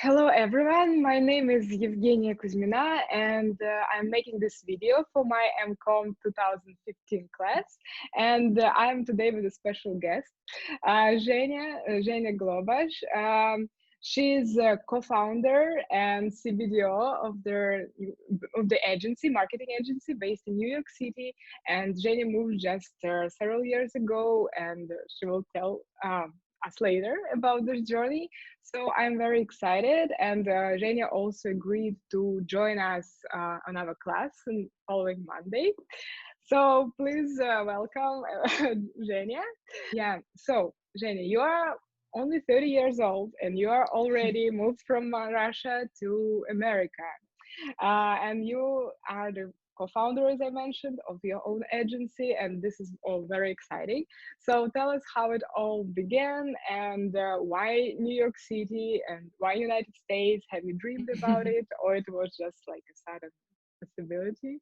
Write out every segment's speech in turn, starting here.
Hello everyone, my name is Evgenia Kuzmina and I'm making this video for my MCOM 2015 class, and I'm today with a special guest, Zhenya Globazh. She's a co-founder and CBDO of the agency, marketing agency based in New York City, and Zhenya moved just several years ago, and she will tell us later about this journey. So I'm very excited, and Zhenya also agreed to join us on our class on following Monday. So please welcome Zhenya. Yeah, so Zhenya, you are only 30 years old and you are already moved from Russia to America. And you are the co-founder, as I mentioned, of your own agency, and this is all very exciting. So tell us how it all began and why New York City and why United States? Have you dreamed about it, or it was just like a sudden possibility?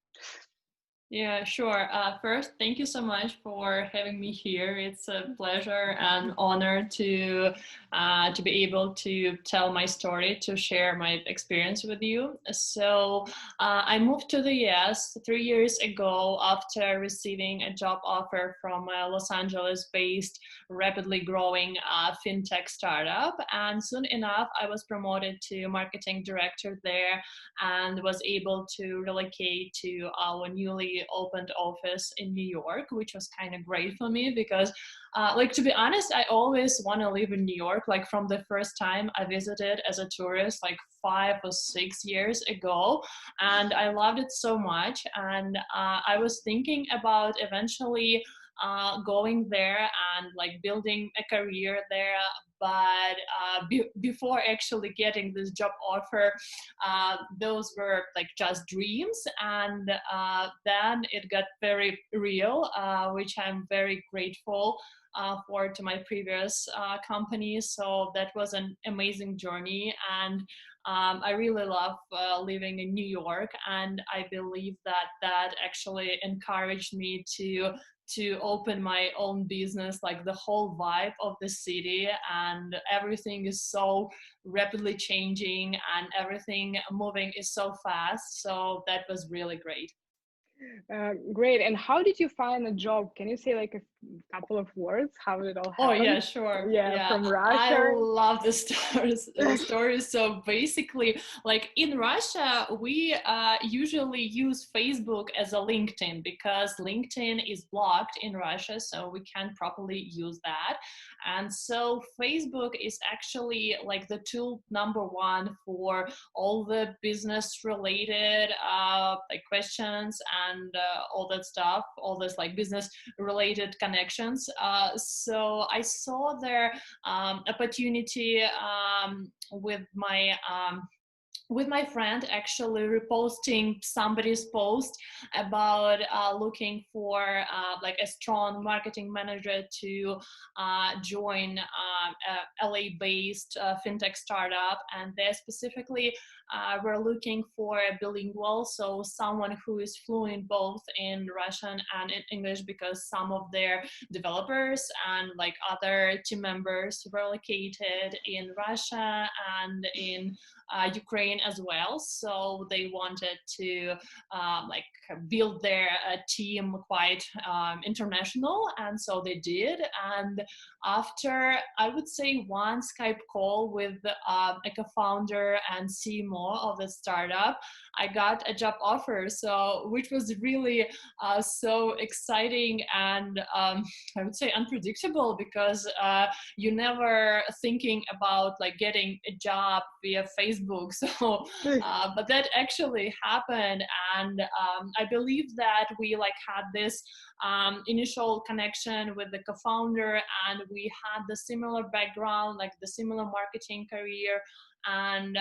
Yeah, sure. First, thank you so much for having me here. It's a pleasure and honor to be able to tell my story, to share my experience with you. So, I moved to the US 3 years ago after receiving a job offer from a Los Angeles-based, rapidly growing fintech startup. And soon enough, I was promoted to marketing director there and was able to relocate to our newly opened office in New York, which was kind of great for me because to be honest, I always want to live in New York. Like from the first time I visited as a tourist, like 5 or 6 years ago, and I loved it so much. And I was thinking about eventually going there and like building a career there. But before actually getting this job offer, those were like just dreams. And then it got very real, which I'm very grateful for to my previous company. So that was an amazing journey. And I really love living in New York. And I believe that that actually encouraged me to open my own business. Like the whole vibe of the city and everything is so rapidly changing and everything moving is so fast. So that was really great. Great. And how did you find a job? Can you say like a couple of words? How did it all Oh happen? yeah, sure. Yeah, Yeah, from I Russia. love the stories. The stories. So basically, like in Russia, we usually use Facebook as a LinkedIn because LinkedIn is blocked in Russia, so we can't properly use that. And so Facebook is actually like the tool number one for all the business related like questions and all that stuff, all this like business related connections. So I saw their opportunity with my friend actually reposting somebody's post about looking for like a strong marketing manager to join a LA-based fintech startup, and they specifically were looking for a bilingual, so someone who is fluent both in Russian and in English, because some of their developers and like other team members were located in Russia and in Ukraine as well. So they wanted to like build their team quite international, and so they did. And after, I would say, one Skype call with a co-founder and CMO of the startup, I got a job offer. So which was really so exciting and I would say unpredictable, because you never thinking about like getting a job via Facebook. So but that actually happened. And I believe that we like had this initial connection with the co-founder, and we had the similar background, like the similar marketing career. And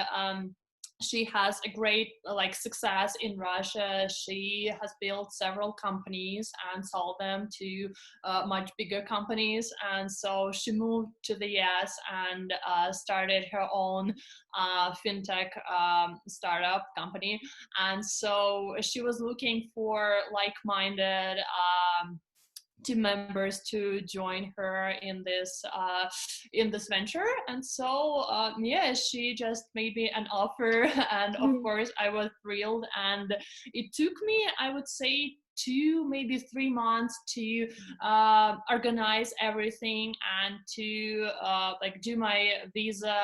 she has a great like success in Russia. She has built several companies and sold them to much bigger companies. And so she moved to the US and started her own fintech startup company. And so she was looking for like-minded team members to join her in this venture. And so yeah, she just made me an offer, and of course I was thrilled. And it took me, I would say, 2 maybe 3 months to organize everything and to like do my visa,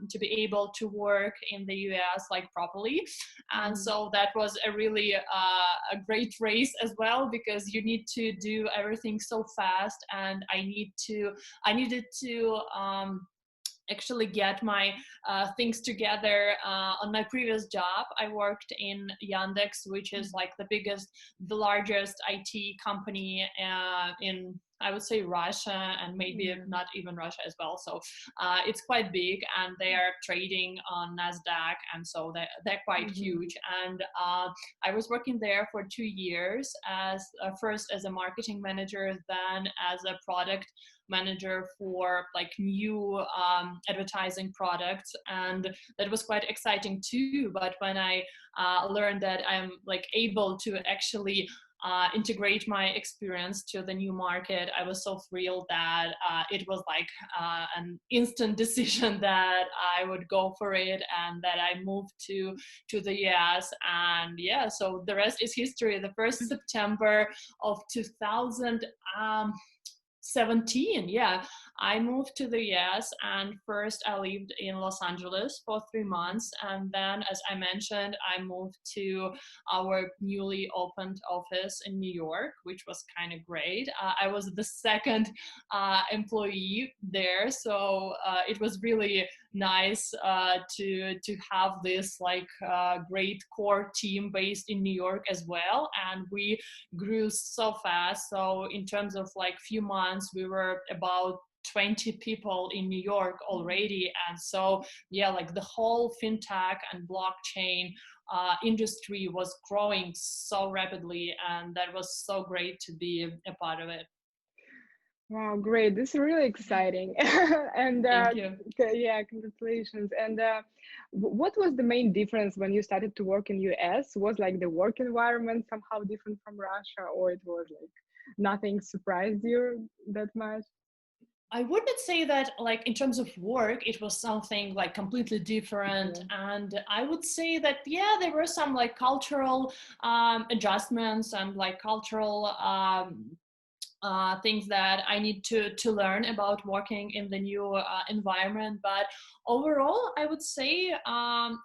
to be able to work in the US like properly. And so that was a really a great race as well, because you need to do everything so fast, and I needed to actually get my things together. On my previous job, I worked in Yandex, which is like the largest IT company in, I would say, Russia, and maybe not even Russia as well. So it's quite big, and they are trading on NASDAQ, and so they're quite huge. And I was working there for 2 years as first as a marketing manager, then as a product manager for like new advertising products, and that was quite exciting too. But when I learned that I'm like able to actually integrate my experience to the new market, I was so thrilled that it was like an instant decision that I would go for it, and that I moved to the US. And yeah, so the rest is history. The first September of 2017, yeah, I moved to the US, and first I lived in Los Angeles for 3 months, and then, as I mentioned, I moved to our newly opened office in New York, which was kind of great. I was the second employee there, so it was really nice to have this like great core team based in New York as well. And we grew so fast, so in terms of like few months we were about 20 people in New York already. And so yeah, like the whole fintech and blockchain industry was growing so rapidly, and that was so great to be a part of it. Wow, great. This is really exciting. And Thank you. yeah, congratulations. And what was the main difference when you started to work in US? Was like the work environment somehow different from Russia, or it was like nothing surprised you that much? I wouldn't say that like in terms of work it was something like completely different. Yeah. And I would say that yeah, there were some like cultural adjustments and like cultural things that I need to learn about working in the new environment. But overall, I would say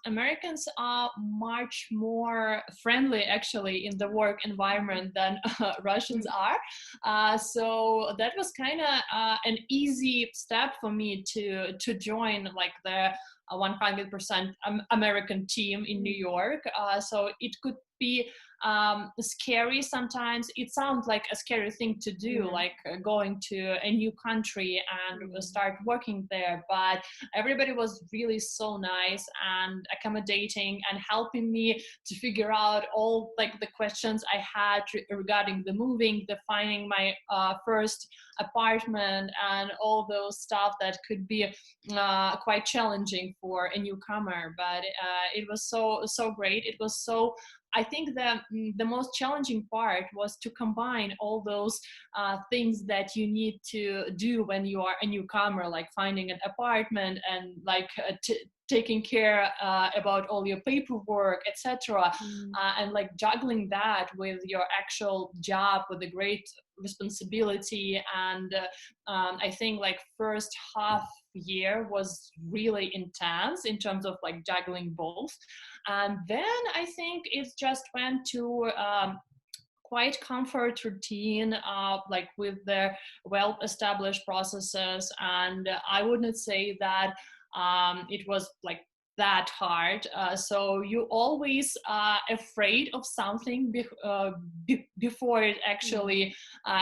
Americans are much more friendly actually in the work environment than Russians are. So that was kind of an easy step for me to join like the 100% American team in New York. So it could be scary sometimes. It sounds like a scary thing to do, like going to a new country and start working there. But everybody was really so nice and accommodating and helping me to figure out all like the questions I had regarding the moving, the finding my first apartment, and all those stuff that could be quite challenging for a newcomer. But it was so great. It was so, I think the most challenging part was to combine all those things that you need to do when you are a newcomer, like finding an apartment and like taking care about all your paperwork, etc. And like juggling that with your actual job with a great responsibility. And I think like first half year was really intense in terms of like juggling both. And then I think it just went to quite comfort routine, like with the well-established processes. And I wouldn't say that it was like that hard. So you always afraid of something before it actually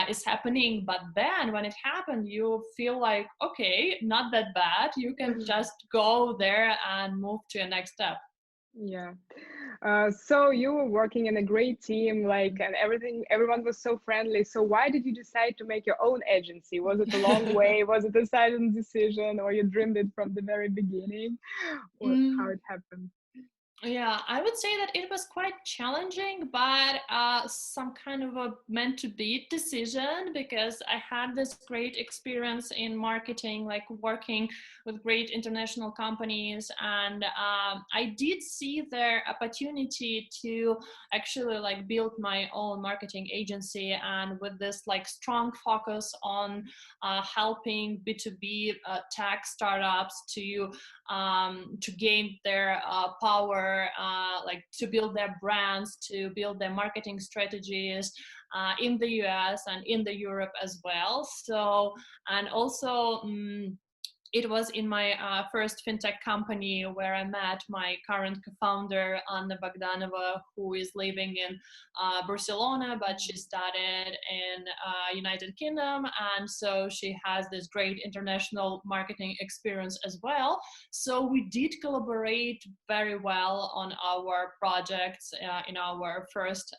is happening. But then when it happened, you feel like, okay, not that bad. You can just go there and move to a next step. Yeah. So you were working in a great team, like, and everyone was so friendly. So why did you decide to make your own agency? Was it a long way? Was it a sudden decision, or you dreamed it from the very beginning? Or how it happened? Yeah, I would say that it was quite challenging, but some kind of a meant to be decision, because I had this great experience in marketing, like working with great international companies, and I did see their opportunity to actually like build my own marketing agency, and with this like strong focus on helping B2B tech startups to gain their power, like to build their brands, to build their marketing strategies in the US and in the Europe as well. So, and also, it was in my first fintech company where I met my current co-founder, Anna Bogdanova, who is living in Barcelona, but she studied in United Kingdom, and so she has this great international marketing experience as well. So we did collaborate very well on our projects in our first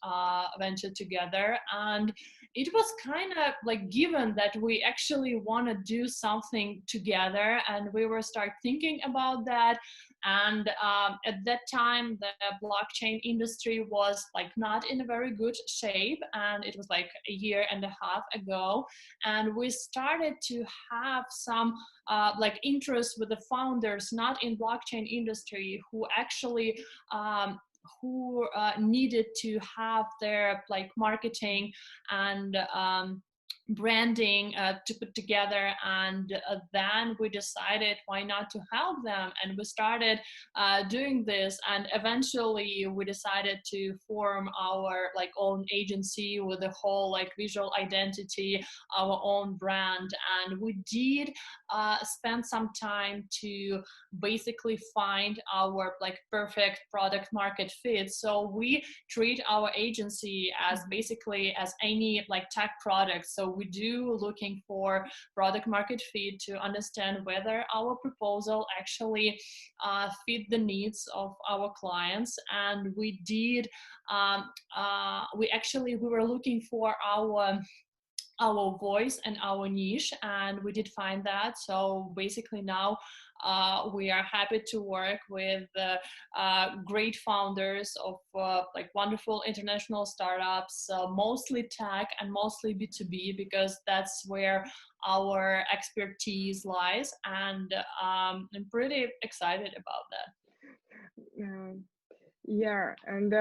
venture together, and it was kind of like given that we actually want to do something together, and we were start thinking about that. And at that time the blockchain industry was like not in a very good shape, and it was like a year and a half ago, and we started to have some like interest with the founders not in blockchain industry who actually needed to have their like marketing and branding to put together. And then we decided why not to help them, and we started doing this, and eventually we decided to form our like own agency with the whole like visual identity, our own brand. And we did spend some time to basically find our like perfect product market fit. So we treat our agency as basically as any like tech product. So we do looking for product market fit to understand whether our proposal actually fit the needs of our clients. And we did we were looking for our voice and our niche, and we did find that. So basically now we are happy to work with great founders of like wonderful international startups, mostly tech and mostly B2B, because that's where our expertise lies. And I'm pretty excited about that. Um, yeah, and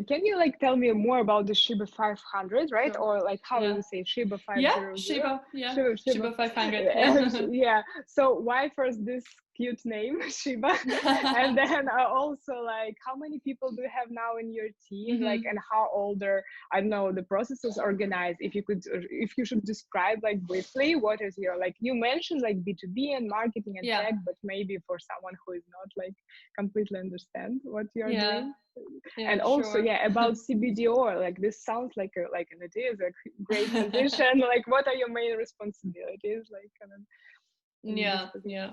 can you like tell me more about the Shiba 500, right? Sure. Or like how Yeah. you say Shiba Yeah, 500? Shiba. Yeah, Shiba. Shiba 500. Yeah. Yeah. So why first this cute name, Shiba? And then also like how many people do you have now in your team? Like, Hmm. and how old are, I don't know, the process is organized. If you could, if you should describe like briefly, what is your, like you mentioned like B2B and marketing and Yeah. tech, but maybe for someone who is not like completely understand what you are Yeah. doing. And Yeah, also, sure. yeah, about CBDO, like this sounds like a, like, and it is a great position. Like, what are your main responsibilities, like, kind of in this Yeah, position? yeah.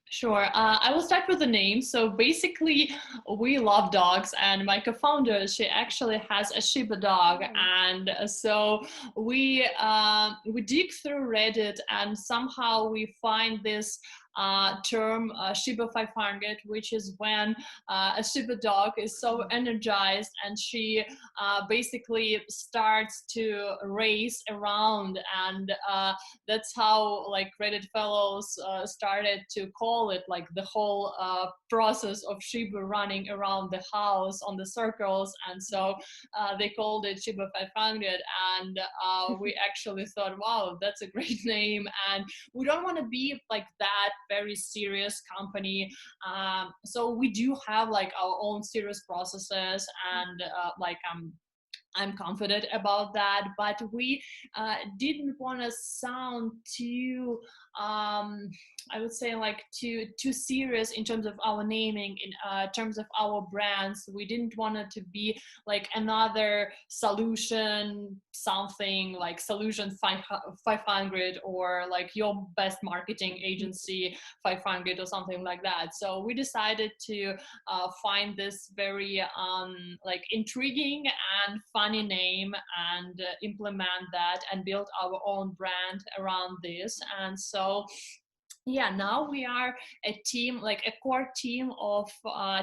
Sure. I will start with the name. So basically, we love dogs, and my co-founder, she actually has a Shiba dog, Oh. and so we dig through Reddit, and somehow we find this term Shiba 500, which is when a Shiba dog is so energized, and she basically starts to race around, and that's how like Reddit fellows started to call it like the whole process of Shiba running around the house on the circles. And so they called it Shiba 500, and we actually thought, wow, that's a great name, and we don't want to be like that very serious company. So we do have like our own serious processes, and I'm confident about that, but we didn't want to sound too, I would say, like too serious in terms of our naming, in terms of our brands. We didn't want it to be like another solution, something like Solution 500, or like your best marketing agency 500 or something like that. So we decided to find this very like intriguing and funny name, and implement that and build our own brand around this. And so Yeah, now we are a team, like a core team of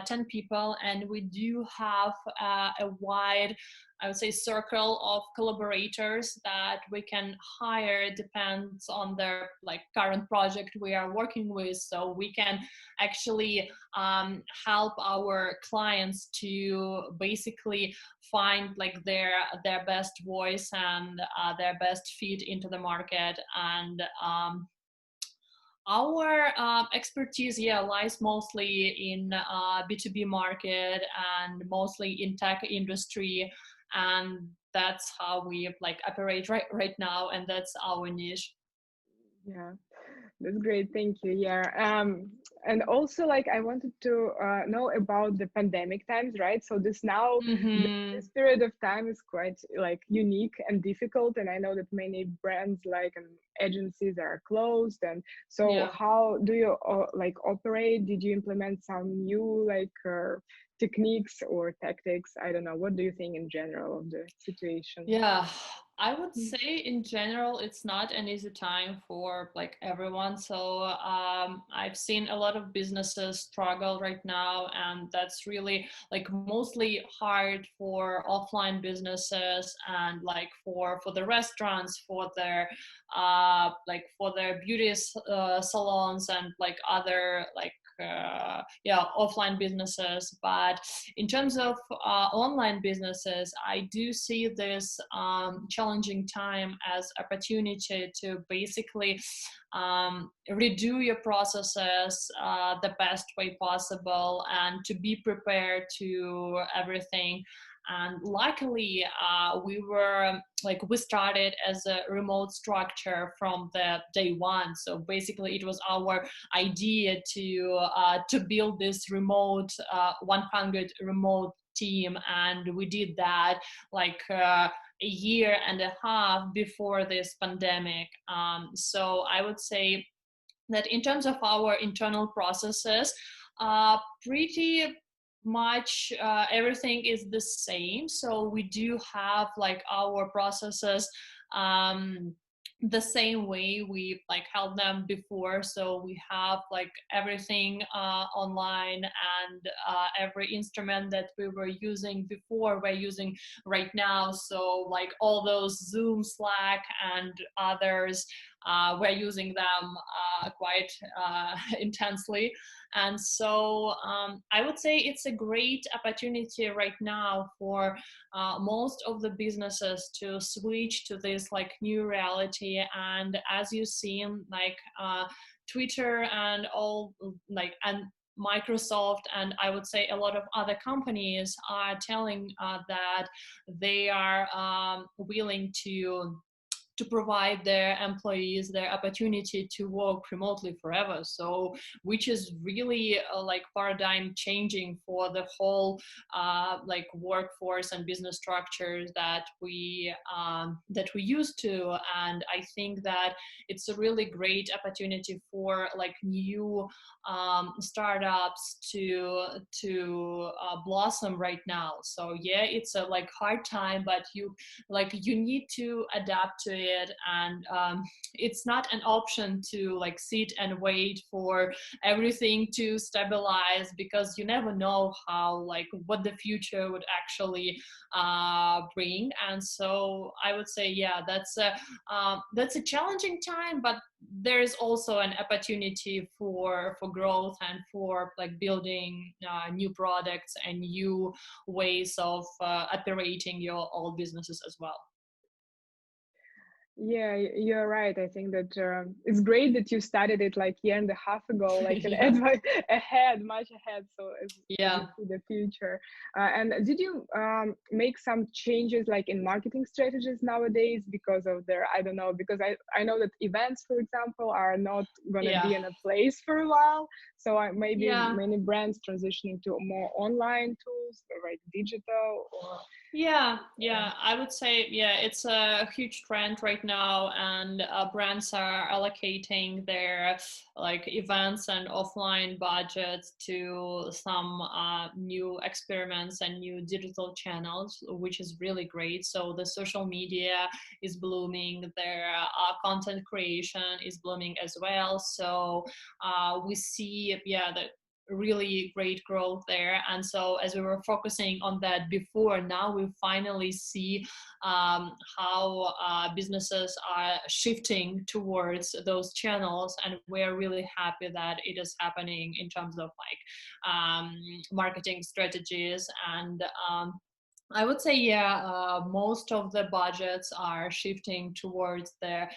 10 people, and we do have a wide, I would say, circle of collaborators that we can hire. Depends on their like current project we are working with, so we can actually help our clients to basically find like their best voice and their best fit into the market. And our expertise, yeah, lies mostly in B2B market and mostly in tech industry, and that's how we like operate right now, and that's our niche. Yeah. That's great, thank you. Yeah, and also like I wanted to know about the pandemic times, right? So this now, Mm-hmm. this period of time is quite like unique and difficult, and I know that many brands like and agencies are closed. And so, Yeah. how do you like operate? Did you implement some new like techniques or tactics? I don't know. What do you think in general of the situation? Yeah, I would say in general it's not an easy time for like everyone. So I've seen a lot of businesses struggle right now, and that's really like mostly hard for offline businesses and like for the restaurants, for their like for their beauty salons and like other like yeah, offline businesses. But in terms of online businesses, I do see this challenging time as opportunity to basically redo your processes the best way possible and to be prepared to everything. And luckily we started as a remote structure from the day one. So basically it was our idea to build this remote 100 remote team, and we did that like a year and a half before this pandemic. So I would say that in terms of our internal processes, pretty much everything is the same. So we do have like our processes the same way we like held them before. So we have like everything online, and every instrument that we were using before we're using right now. So like all those Zoom, Slack, and others, we're using them quite intensely. And so I would say it's a great opportunity right now for most of the businesses to switch to this like new reality. And as you've seen, like Twitter and all like and Microsoft, and I would say a lot of other companies are telling that they are willing to provide their employees their opportunity to work remotely forever. So which is really like paradigm changing for the whole like workforce and business structures that we used to. And I think that it's a really great opportunity for like new startups to blossom right now. So yeah, it's a like hard time, but you need to adapt to it. And it's not an option to like sit and wait for everything to stabilize, because you never know how like what the future would actually bring. And so I would say, yeah, that's a challenging time, but there is also an opportunity for growth and for like building new products and new ways of operating your old businesses as well. Yeah, you're right. I think that it's great that you started it like year and a half ago, like an Yeah. ahead, much ahead. So as you Yeah. see the future. And did you make some changes like in marketing strategies nowadays because of their, I don't know, because I know that events, for example, are not gonna Yeah. be in a place for a while. So maybe Yeah. many brands transitioning to more online tools, right? Digital or Yeah, I would say, yeah, it's a huge trend right now, and brands are allocating their like events and offline budgets to some new experiments and new digital channels, which is really great. So the social media is blooming, their content creation is blooming as well. So we see, yeah, that really great growth there. And so as we were focusing on that before, now we finally see how businesses are shifting towards those channels, and we're really happy that it is happening in terms of like marketing strategies. And I would say, yeah, most of the budgets are shifting towards the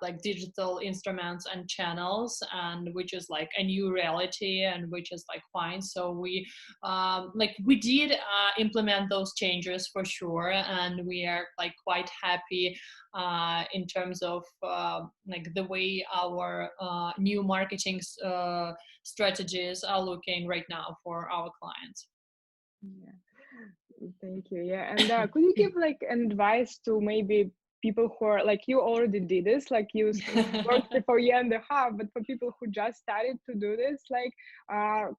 like digital instruments and channels, and which is like a new reality, and which is like fine. So we did implement those changes for sure, and we are like quite happy in terms of like the way our new marketing strategies are looking right now for our clients. yeah. Thank you. Yeah, and could you give like an advice to maybe people who are like you already did this, like you worked for a year and a half, but for people who just started to do this, like,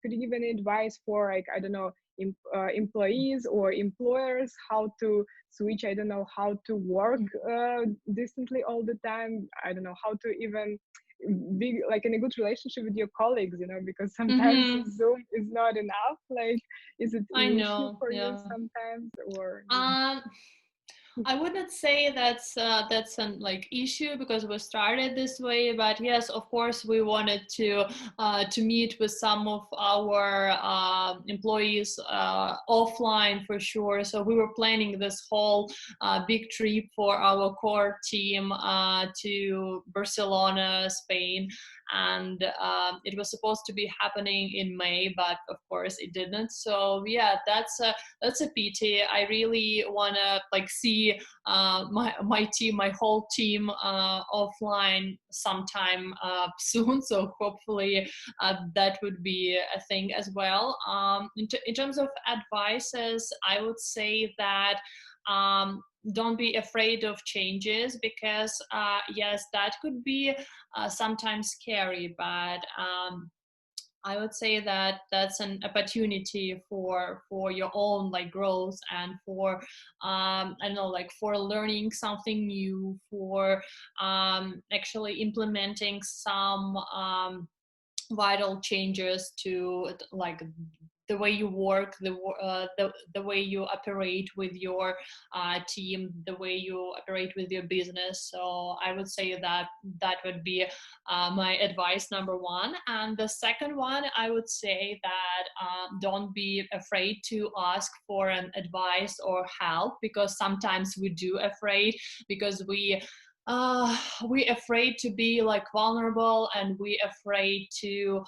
could you give any advice for like I don't know, employees or employers how to switch? I don't know how to work distantly all the time. I don't know how to even be like in a good relationship with your colleagues, you know, because sometimes Mm-hmm. Zoom is not enough. Like, is it I an issue know, for you yeah. sometimes, or yeah? Um, I wouldn't say that's an like issue because we started this way, but yes, of course, we wanted to meet with some of our employees offline for sure. So we were planning this whole big trip for our core team to Barcelona, Spain, and it was supposed to be happening in May, but of course it didn't. So yeah, that's a pity. I really wanna like see my whole team offline sometime soon. So hopefully that would be a thing as well. In terms of advices, I would say that don't be afraid of changes, because yes, that could be sometimes scary, but I would say that that's an opportunity for your own like growth, and for I don't know, like for learning something new, for actually implementing some vital changes to like the way you work, the way you operate with your team, the way you operate with your business. So I would say that that would be my advice number one. And the second one, I would say that don't be afraid to ask for an advice or help, because sometimes we do afraid, because we afraid to be like vulnerable, and we afraid to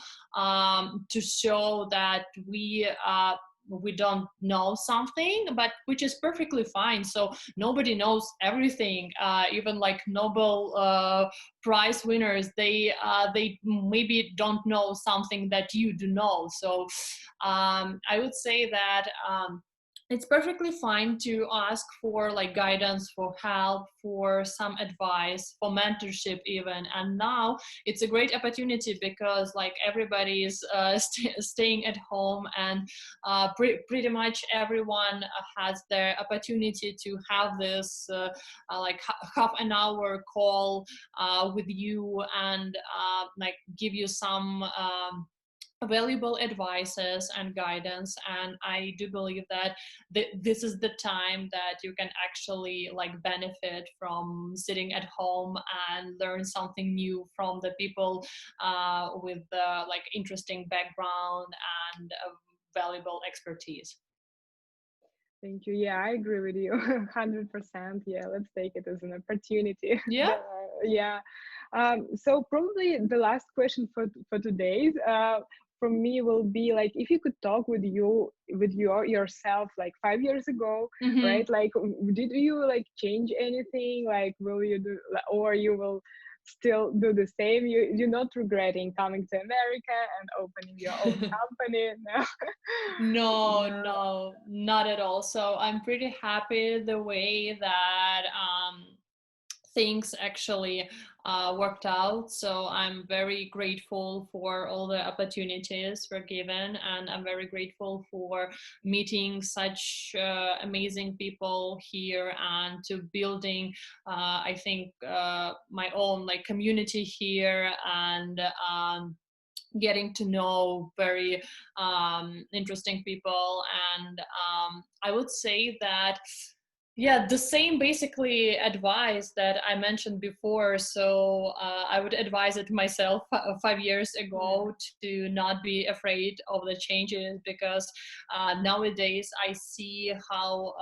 show that we don't know something, but which is perfectly fine. So nobody knows everything. Even like Nobel Prize winners, they maybe don't know something that you do know. So I would say that it's perfectly fine to ask for like guidance, for help, for some advice, for mentorship even. And now it's a great opportunity, because like everybody is staying at home, and pretty much everyone has their opportunity to have this like half an hour call with you, and like give you some valuable advices and guidance. And I do believe that this is the time that you can actually like benefit from sitting at home and learn something new from the people with like interesting background and valuable expertise. Thank you. Yeah, I agree with you 100%. Yeah, let's take it as an opportunity. Yeah. Yeah. So probably the last question for today from me will be like, if you could talk with yourself like 5 years ago, Mm-hmm. right? Like, did you like change anything? Like, will you do, or you will still do the same? You're not regretting coming to America and opening your own company? No. No, No. no, not at all. So I'm pretty happy the way that things actually worked out. So I'm very grateful for all the opportunities we're given, and I'm very grateful for meeting such amazing people here and to building, I think, my own like community here, and getting to know very interesting people. And I would say that, yeah, the same basically advice that I mentioned before. So I would advise it myself 5 years ago to not be afraid of the changes, because nowadays I see how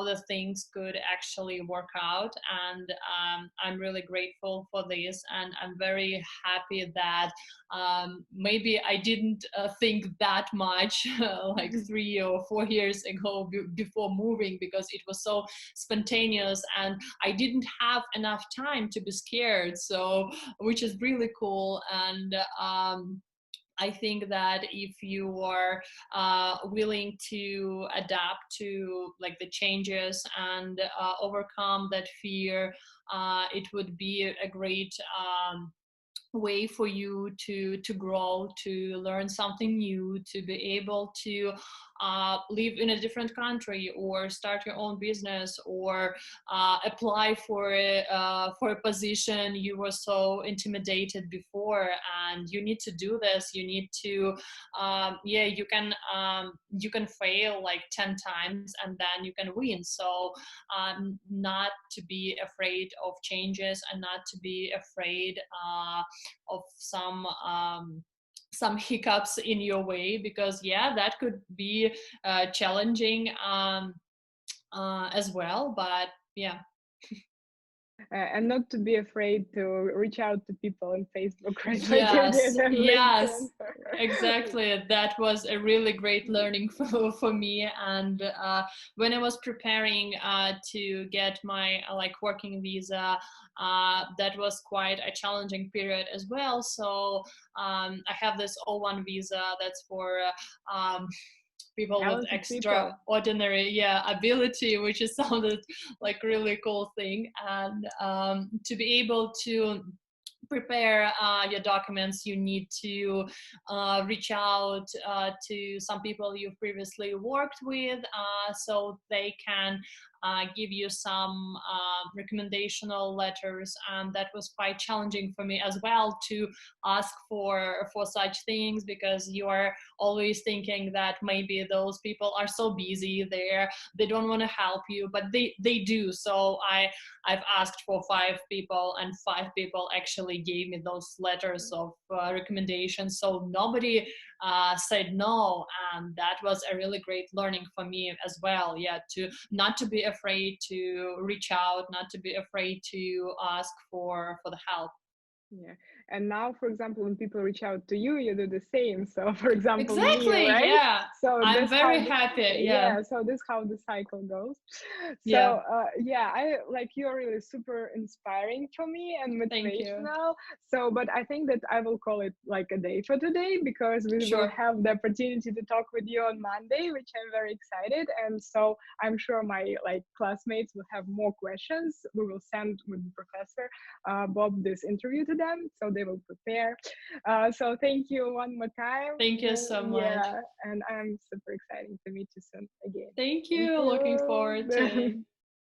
the things could actually work out. And I'm really grateful for this, and I'm very happy that maybe I didn't think that much like 3 or 4 years ago before moving, because it was so spontaneous and I didn't have enough time to be scared. So, which is really cool. And I think that if you are willing to adapt to like the changes and overcome that fear, it would be a great way for you to grow, to learn something new, to be able to live in a different country, or start your own business, or apply for a position you were so intimidated before. And you need to do this. You need to you can fail like 10 times and then you can win. So not to be afraid of changes, and not to be afraid of some hiccups in your way, because yeah, that could be challenging as well. But yeah. And not to be afraid to reach out to people on Facebook, right? Like you Yes, did on yes, LinkedIn. exactly. That was a really great learning for me. And when I was preparing to get my like working visa, that was quite a challenging period as well. So I have this O1 visa that's for people with Talented people. extraordinary ability, which is sounded like really cool thing. And to be able to prepare your documents, you need to reach out to some people you've previously worked with, so they can give you some recommendational letters. And that was quite challenging for me as well, to ask for such things, because you are always thinking that maybe those people are so busy there, they don't want to help you, but they do. So I've asked for 5 people, and 5 people actually gave me those letters of recommendations. So nobody said no, and that was a really great learning for me as well. Yeah, to not to be afraid to reach out, not to be afraid to ask for the help. Yeah. And now, for example, when people reach out to you, you do the same. So, for example, me, Exactly. right? Yeah, So I'm this how very the, happy. Yeah. yeah. So this how the cycle goes. Yeah. So yeah, I like you're really super inspiring for me and Thank you. motivational. So, but I think that I will call it like a day for today, because we will Sure. have the opportunity to talk with you on Monday, which I'm very excited. And so I'm sure my like classmates will have more questions. We will send with the professor Bob this interview to them, so they will prepare. So thank you one more time. Thank you so much. Yeah, and I'm super excited to meet you soon again. Thank Thank you. Looking forward to you. it.